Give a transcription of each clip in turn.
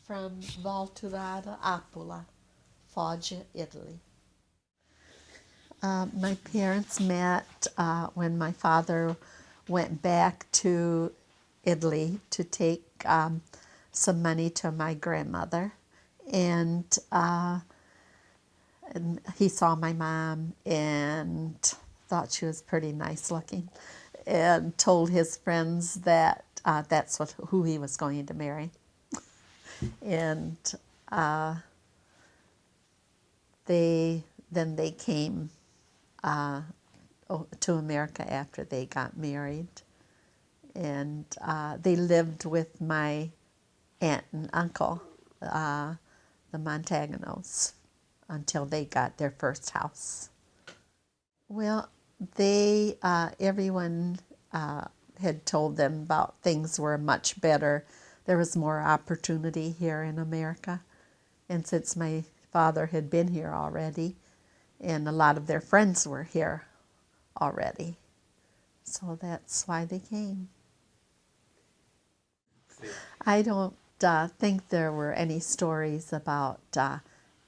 from Valturada, Apula, Foggia, Italy. My parents met when my father went back to Italy to take some money to my grandmother, and he saw my mom and thought she was pretty nice looking, and told his friends that that's who he was going to marry. And they came to America after they got married, and they lived with my aunt and uncle, the Montaganos, until they got their first house. Well, everyone had told them about things were much better. There was more opportunity here in America. And since my father had been here already, and a lot of their friends were here already, so that's why they came. I don't think there were any stories about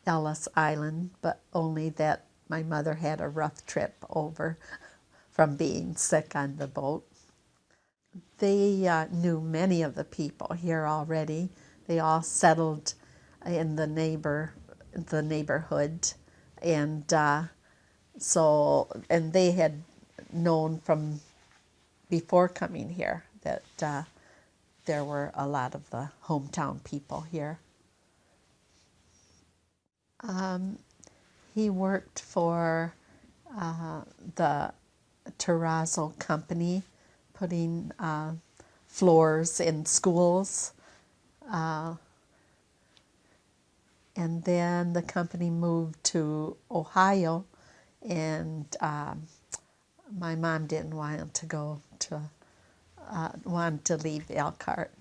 Ellis Island, but only that my mother had a rough trip over from being sick on the boat. They knew many of the people here already. They all settled in the neighborhood, and and they had known from before coming here that there were a lot of the hometown people here. He worked for the terrazzo company, putting floors in schools. And then the company moved to Ohio, and my mom didn't want to go to, wanted to leave Elkhart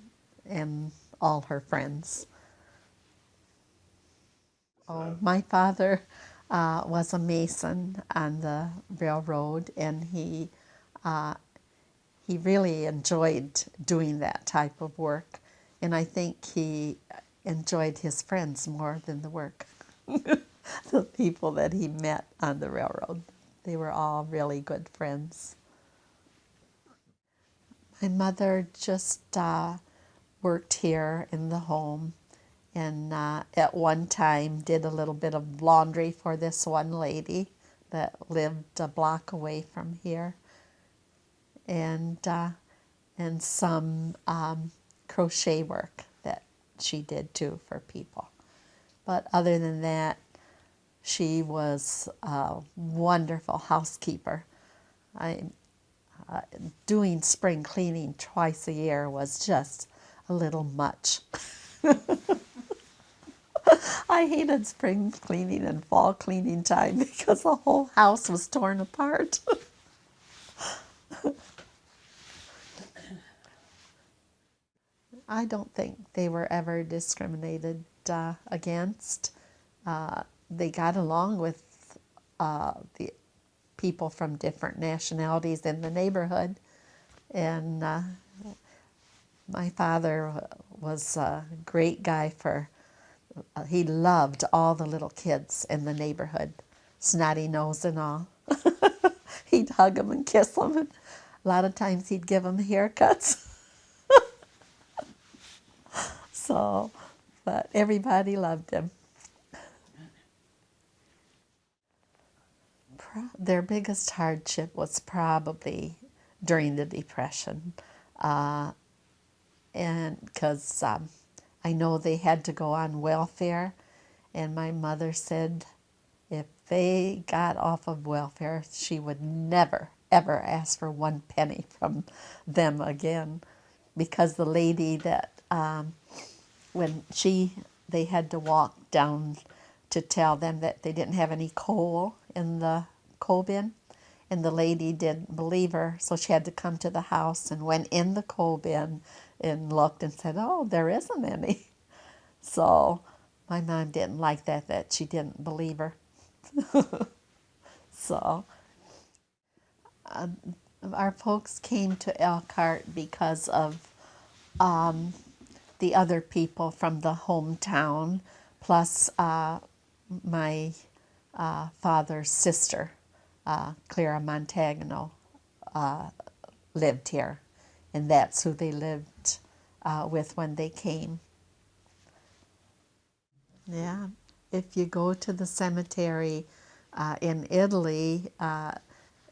and all her friends. Oh, my father was a mason on the railroad, and he really enjoyed doing that type of work, and I think he enjoyed his friends more than the work. The people that he met on the railroad, they were all really good friends. My mother just worked here in the home, and at one time did a little bit of laundry for this one lady that lived a block away from here, and some crochet work that she did too for people. But other than that, she was a wonderful housekeeper. Doing spring cleaning twice a year was just a little much. I hated spring cleaning and fall cleaning time because the whole house was torn apart. I don't think they were ever discriminated against. They got along with the people from different nationalities in the neighborhood, and my father was a great guy for, he loved all the little kids in the neighborhood, snotty nose and all. He'd hug them and kiss them, and a lot of times he'd give them haircuts. So, but everybody loved him. Their biggest hardship was probably during the Depression, and because I know they had to go on welfare, and my mother said if they got off of welfare, she would never, ever ask for one penny from them again, because the lady that, when they had to walk down to tell them that they didn't have any coal in the coal bin, and the lady didn't believe her, so she had to come to the house and went in the coal bin and looked and said, oh, there isn't any. So my mom didn't like that she didn't believe her. So our folks came to Elkhart because of the other people from the hometown, plus my father's sister, Clara Montagno, lived here, and that's who they lived with when they came. Yeah, if you go to the cemetery in Italy,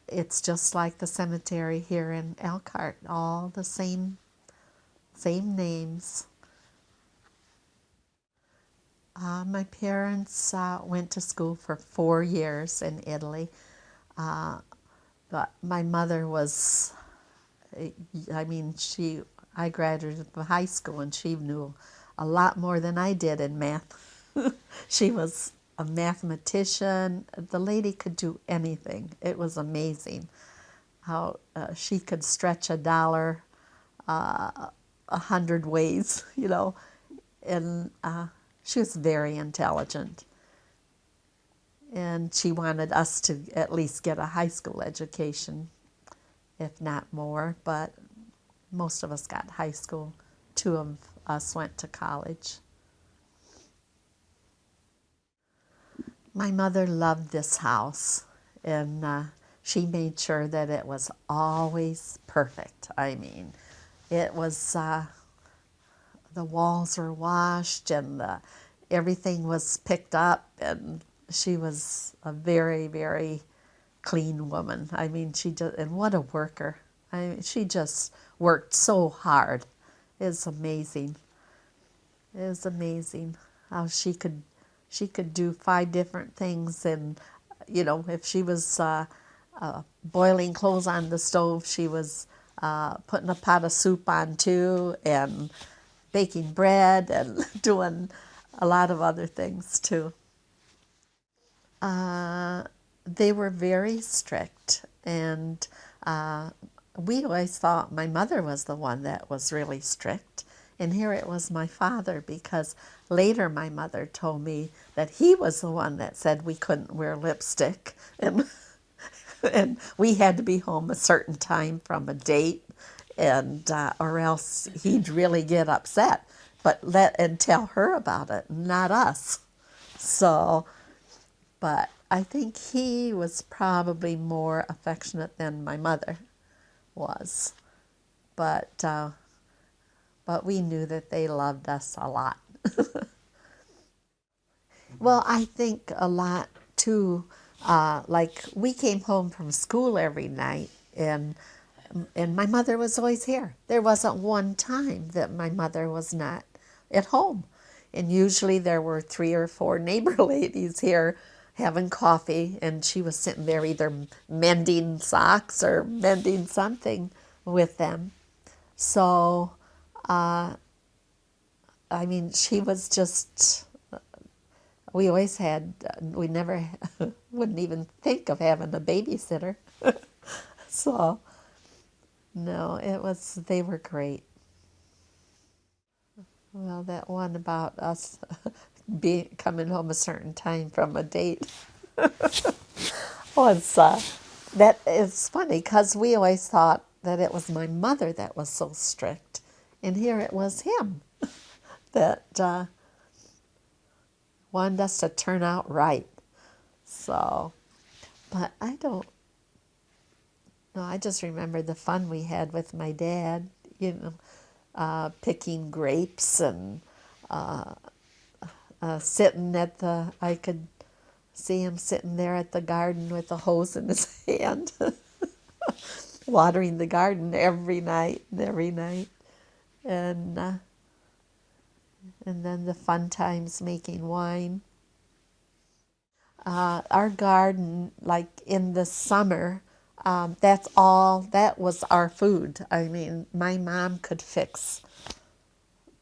it's just like the cemetery here in Elkhart, all the same names. My parents went to school for 4 years in Italy, but my mother was, I mean, I graduated from high school and she knew a lot more than I did in math. She was a mathematician. The lady could do anything. It was amazing how she could stretch $1 100 ways, and she was very intelligent. And she wanted us to at least get a high school education, if not more, but most of us got high school. 2 of us went to college. My mother loved this house, and she made sure that it was always perfect. I mean, it was, the walls were washed and everything was picked up, and she was a very, very clean woman. I mean, and what a worker. I mean, she just worked so hard. It's amazing. It was amazing how she could do 5 different things, and if she was boiling clothes on the stove, she was putting a pot of soup on too, and baking bread, and doing a lot of other things too. They were very strict, and we always thought my mother was the one that was really strict, and here it was my father, because later my mother told me that he was the one that said we couldn't wear lipstick, and and we had to be home a certain time from a date, and or else he'd really get upset. But tell her about it, not us. So, but I think he was probably more affectionate than my mother was. But we knew that they loved us a lot. Well, I think a lot too. Like, we came home from school every night, and my mother was always here. There wasn't one time that my mother was not at home. And usually there were 3 or 4 neighbor ladies here having coffee, and she was sitting there either mending socks or mending something with them. So, I mean, she was just, we always had, we never, wouldn't even think of having a babysitter. So, no, they were great. Well, that one about us coming home a certain time from a date was, that is funny, because we always thought that it was my mother that was so strict, and here it was him that wanted us to turn out right. So, but I don't know, I just remember the fun we had with my dad, picking grapes, and sitting I could see him sitting there at the garden with a hose in his hand, watering the garden every night. And then the fun times making wine. Our garden, like in the summer, that was our food. I mean, my mom could fix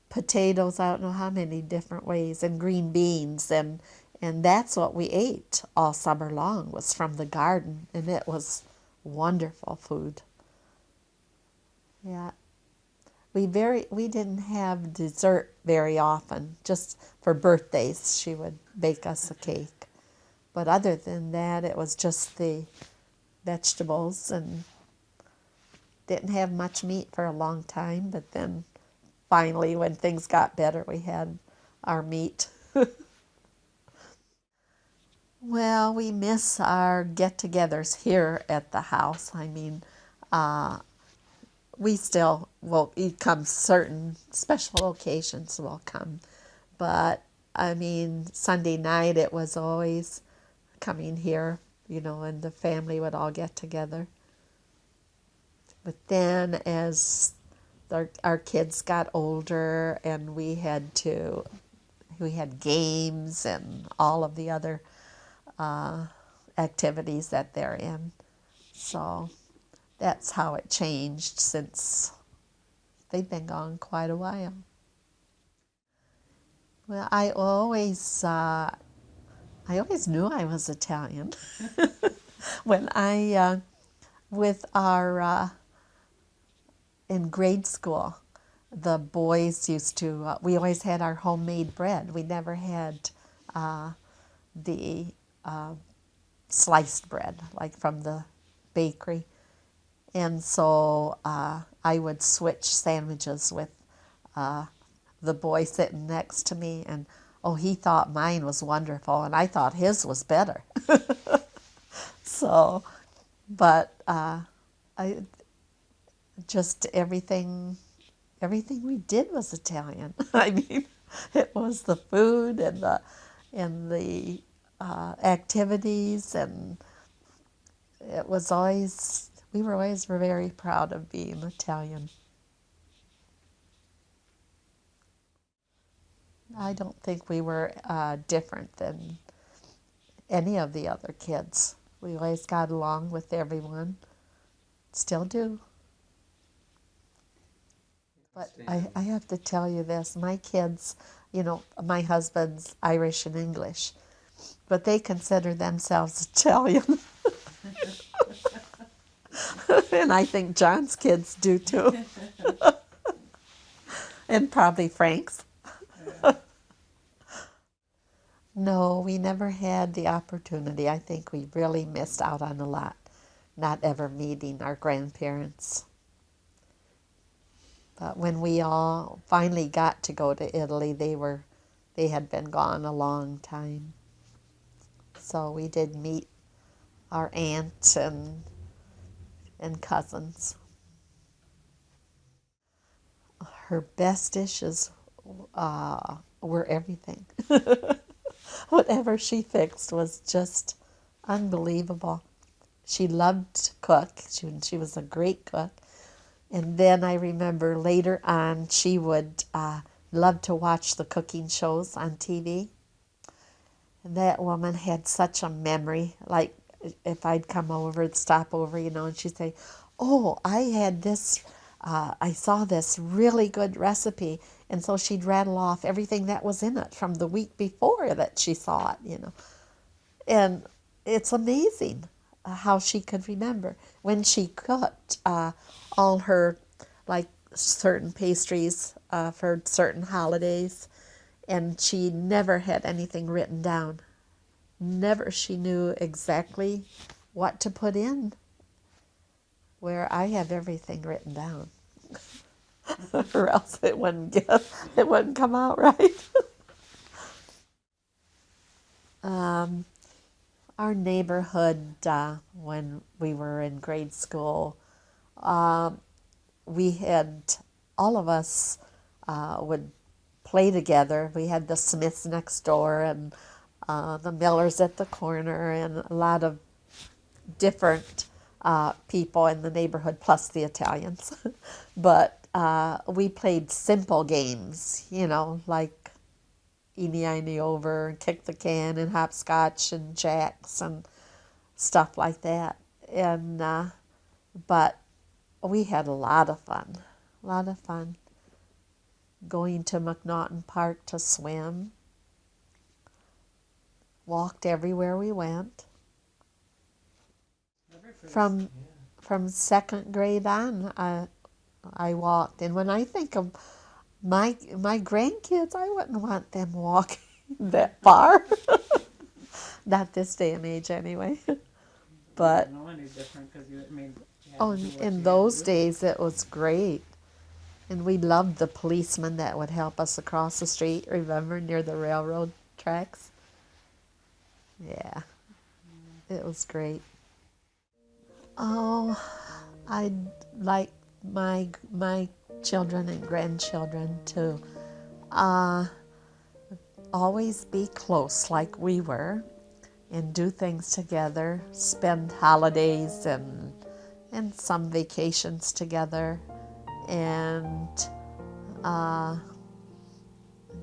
potatoes, I don't know how many different ways, and green beans, and that's what we ate all summer long, was from the garden, and it was wonderful food. Yeah. We didn't have dessert very often. Just for birthdays, she would bake us a cake. But other than that, it was just the vegetables, and didn't have much meat for a long time, but then finally, when things got better, we had our meat. Well, we miss our get-togethers here at the house. I mean, we still will come certain special occasions will come, but I mean, Sunday night it was always coming here, and the family would all get together. But then as our kids got older and we had games and all of the other activities that they're in. So that's how it changed since they've been gone quite a while. Well, I always knew I was Italian. When with our in grade school, the boys used to. We always had our homemade bread. We never had the sliced bread like from the bakery, and so I would switch sandwiches with the boy sitting next to me, and he thought mine was wonderful, and I thought his was better. So, but I just everything we did was Italian. I mean, it was the food and the activities, and it was always we were always very proud of being Italian. I don't think we were different than any of the other kids. We always got along with everyone. Still do. But I have to tell you this. My kids, my husband's Irish and English, but they consider themselves Italian. And I think John's kids do too. And probably Frank's. No, we never had the opportunity. I think we really missed out on a lot, not ever meeting our grandparents. But when we all finally got to go to Italy, they had been gone a long time. So we did meet our aunt and cousins. Her best dishes were everything. Whatever she fixed was just unbelievable. She loved to cook. She was a great cook. And then I remember later on she would love to watch the cooking shows on TV. And that woman had such a memory. Like if I'd come over, stop over, and she'd say, "Oh, I had this, I saw this really good recipe." And so she'd rattle off everything that was in it from the week before that she saw it, And it's amazing how she could remember. When she cooked all her, like, certain pastries for certain holidays, and she never had anything written down. Never. She knew exactly what to put in, where I have everything written down. Or else it wouldn't come out right. Our neighborhood, when we were in grade school, we had, all of us would play together. We had the Smiths next door and the Millers at the corner, and a lot of different people in the neighborhood, plus the Italians. But we played simple games, like eeny, eyeny, over, and kick the can, and hopscotch, and jacks, and stuff like that. And but we had a lot of fun, going to McNaughton Park to swim, walked everywhere we went. From second grade on, I walked. And when I think of my grandkids, I wouldn't want them walking that far. Not this day and age, anyway. But no any different because you in those days, it was great. And we loved the policeman that would help us across the street, remember, near the railroad tracks? Yeah, it was great. Oh, I'd like my children and grandchildren to uh, always be close like we were and do things together, spend holidays and some vacations together, and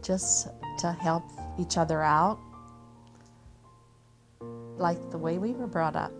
just to help each other out like the way we were brought up.